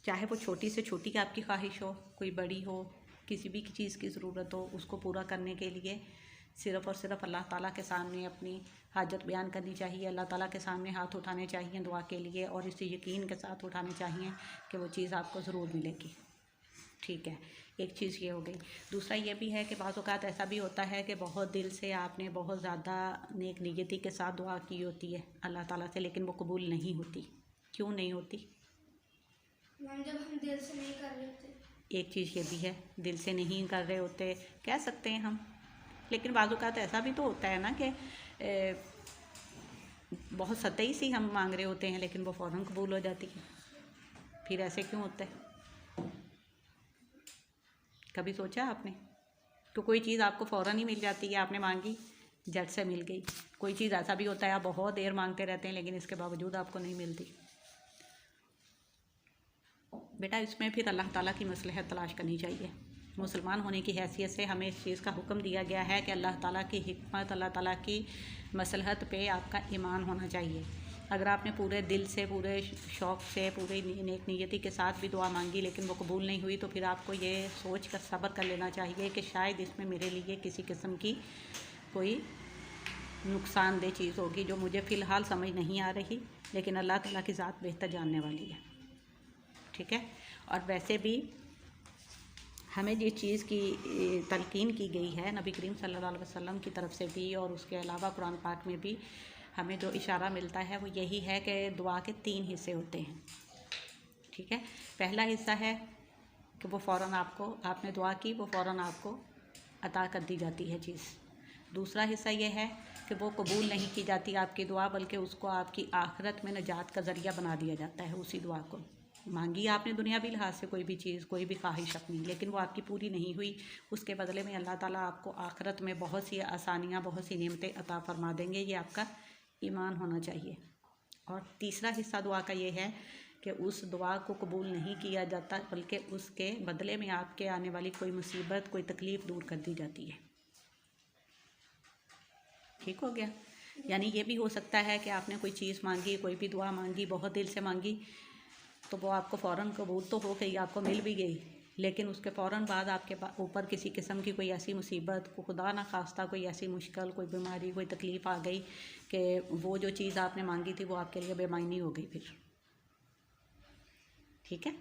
चाहे वो छोटी से छोटी आपकी ख्वाहिश हो, कोई बड़ी हो, किसी भी चीज़ की ज़रूरत हो, उसको पूरा करने के लिए सिर्फ़ और सिर्फ अल्लाह ताला के सामने अपनी हाजत बयान करनी चाहिए। अल्लाह ताला के सामने हाथ उठाने चाहिए दुआ के लिए, और इसे यकीन के साथ उठाने चाहिए कि वो चीज़ आपको ज़रूर मिलेगी। ठीक है, एक चीज़ ये हो गई। दूसरा ये भी है कि बाज़ औक़ात ऐसा भी होता है कि बहुत दिल से आपने बहुत ज़्यादा नेक नियति के साथ दुआ की होती है अल्लाह ताला से, लेकिन वो कबूल नहीं होती। क्यों नहीं होती? जब हम दिल से नहीं कर रहे होते। एक चीज़ ये भी है, दिल से नहीं कर रहे होते, कह सकते हैं हम, लेकिन बाज़ औक़ात ऐसा भी तो होता है ना कि बहुत सतही सी हम मांग रहे होते हैं लेकिन वो फ़ौरन कबूल हो जाती है। फिर ऐसे क्यों होता है? कभी सोचा आपने? तो कोई चीज़ आपको फ़ौरन ही मिल जाती है, आपने मांगी झट से मिल गई। कोई चीज़ ऐसा भी होता है आप बहुत देर मांगते रहते हैं लेकिन इसके बावजूद आपको नहीं मिलती। बेटा इसमें फिर अल्लाह ताला की मसलहत तलाश करनी चाहिए। मुसलमान होने की हैसियत से हमें इस चीज़ का हुक्म दिया गया है कि अल्लाह ताला की हिकमत, अल्लाह ताला की मसलहत पे आपका ईमान होना चाहिए। अगर आपने पूरे दिल से, पूरे शौक़ से, पूरी नेक नियति के साथ भी दुआ मांगी लेकिन वो कबूल नहीं हुई, तो फिर आपको ये सोच कर सब्र कर लेना चाहिए कि शायद इसमें मेरे लिए किसी किस्म की कोई नुकसानदेह चीज़ होगी जो मुझे फ़िलहाल समझ नहीं आ रही, लेकिन अल्लाह ताला की ज़ात बेहतर जानने वाली है। ठीक है, और वैसे भी हमें जिस चीज़ की तलकीन की गई है नबी करीम सल्लल्लाहु अलैहि वसल्लम की तरफ से भी, और उसके अलावा कुरान पाक में भी हमें जो इशारा मिलता है वो यही है कि दुआ के 3 हिस्से होते हैं। ठीक है, पहला हिस्सा है कि वो फ़ौरन आपने दुआ की, वो फ़ौरन आपको अता कर दी जाती है चीज़। दूसरा हिस्सा ये है कि वो कबूल नहीं की जाती आपकी दुआ, बल्कि उसको आपकी आखिरत में नजात का ज़रिया बना दिया जाता है। उसी दुआ को मांगी आपने दुनियावी लिहाज से कोई भी चीज़, कोई भी ख्वाहिश अपनी, लेकिन वो आपकी पूरी नहीं हुई, उसके बदले में अल्लाह ताला आपको आखिरत में बहुत सी आसानियाँ, बहुत सी नेमतें अता फरमा देंगे। ये आपका ईमान होना चाहिए। और तीसरा हिस्सा दुआ का ये है कि उस दुआ को कबूल नहीं किया जाता, बल्कि उसके बदले में आपके आने वाली कोई मुसीबत, कोई तकलीफ़ दूर कर दी जाती है। ठीक हो गया? यानी ये भी हो सकता है कि आपने कोई चीज़ मांगी, कोई भी दुआ मांगी, बहुत दिल से मांगी, तो वो आपको फ़ौरन कबूल तो हो गई, आपको मिल भी गई, लेकिन उसके फ़ौरन बाद आपके ऊपर किसी किस्म की कोई ऐसी मुसीबत, खुदा ना खास्ता कोई ऐसी मुश्किल, कोई बीमारी, कोई तकलीफ़ आ गई कि वो जो चीज़ आपने मांगी थी वो आपके लिए बेमायनी हो गई फिर। ठीक है,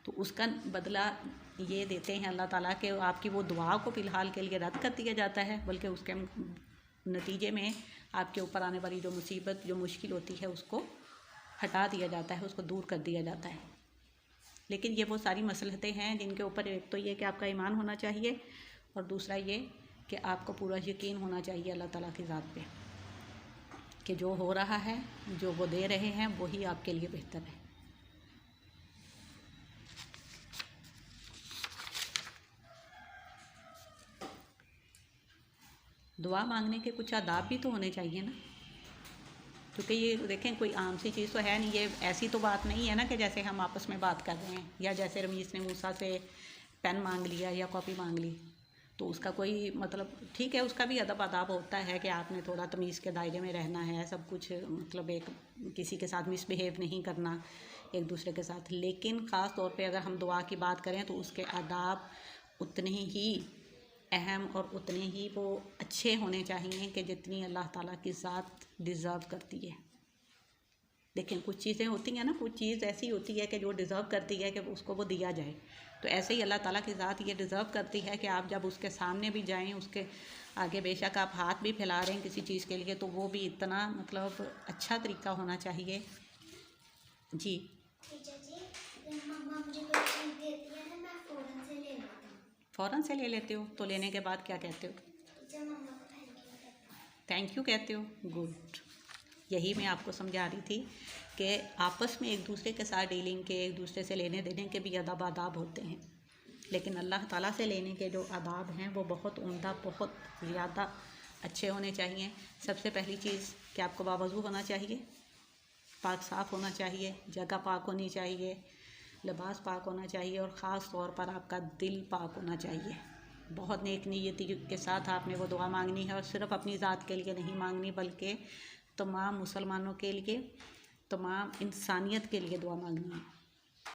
तो उसका बदला ये देते हैं अल्लाह ताला के आपकी वो दुआ को फ़िलहाल के लिए रद्द कर दिया जाता है, बल्कि उसके नतीजे में आपके ऊपर आने वाली जो मुसीबत, जो मुश्किल होती है उसको हटा दिया जाता है, उसको दूर कर दिया जाता है। लेकिन ये वो सारी मसलहतें हैं जिनके ऊपर एक तो ये कि आपका ईमान होना चाहिए, और दूसरा ये कि आपको पूरा यकीन होना चाहिए अल्लाह ताला की ज़ात पे कि जो हो रहा है, जो वो दे रहे हैं, वही आपके लिए बेहतर है। दुआ मांगने के कुछ आदाब भी तो होने चाहिए ना, क्योंकि ये देखें कोई आम सी चीज़ तो है नहीं, ये ऐसी तो बात नहीं है ना कि जैसे हम आपस में बात कर रहे हैं, या जैसे रमीस ने मूसा से पेन मांग लिया या कॉपी मांग ली, तो उसका कोई मतलब, ठीक है उसका भी अदब आदाब होता है कि आपने थोड़ा तमीज़ के दायरे में रहना है, सब कुछ मतलब एक किसी के साथ मिसबिहेव नहीं करना एक दूसरे के साथ, लेकिन ख़ास तौर पे अगर हम दुआ की बात करें तो उसके आदाब उतने ही अहम और उतने ही वो अच्छे होने चाहिए कि जितनी अल्लाह ताला की ज़ात डिज़र्व करती है। लेकिन कुछ चीज़ें होती हैं ना, कुछ चीज़ ऐसी होती है कि जो डिज़र्व करती है कि उसको वो दिया जाए, तो ऐसे ही अल्लाह ताला की ज़ात ये डिज़र्व करती है कि आप जब उसके सामने भी जाएं, उसके आगे बेशक आप हाथ भी फैला रहे हैं किसी चीज़ के लिए, तो वो भी इतना मतलब अच्छा तरीका होना चाहिए। जी फ़ौरन से ले लेते हो, तो लेने के बाद क्या कहते हो? थैंक यू कहते हो, गुड। यही मैं आपको समझा रही थी कि आपस में एक दूसरे के साथ डीलिंग के, एक दूसरे से लेने देने के भी अदब आदाब होते हैं, लेकिन अल्लाह ताला से लेने के जो आदाब हैं वो बहुत उम्दा, बहुत ज़्यादा अच्छे होने चाहिए। सबसे पहली चीज़ कि आपको बावज़ू होना चाहिए, पाक साफ़ होना चाहिए, जगह पाक होनी चाहिए, लिबास पाक होना चाहिए, और ख़ास तौर पर आपका दिल पाक होना चाहिए। बहुत नेक नियति के साथ आपने वो दुआ मांगनी है, और सिर्फ़ अपनी ज़ात के लिए नहीं मांगनी, बल्कि तमाम मुसलमानों के लिए, तमाम इंसानियत के लिए दुआ मांगनी है।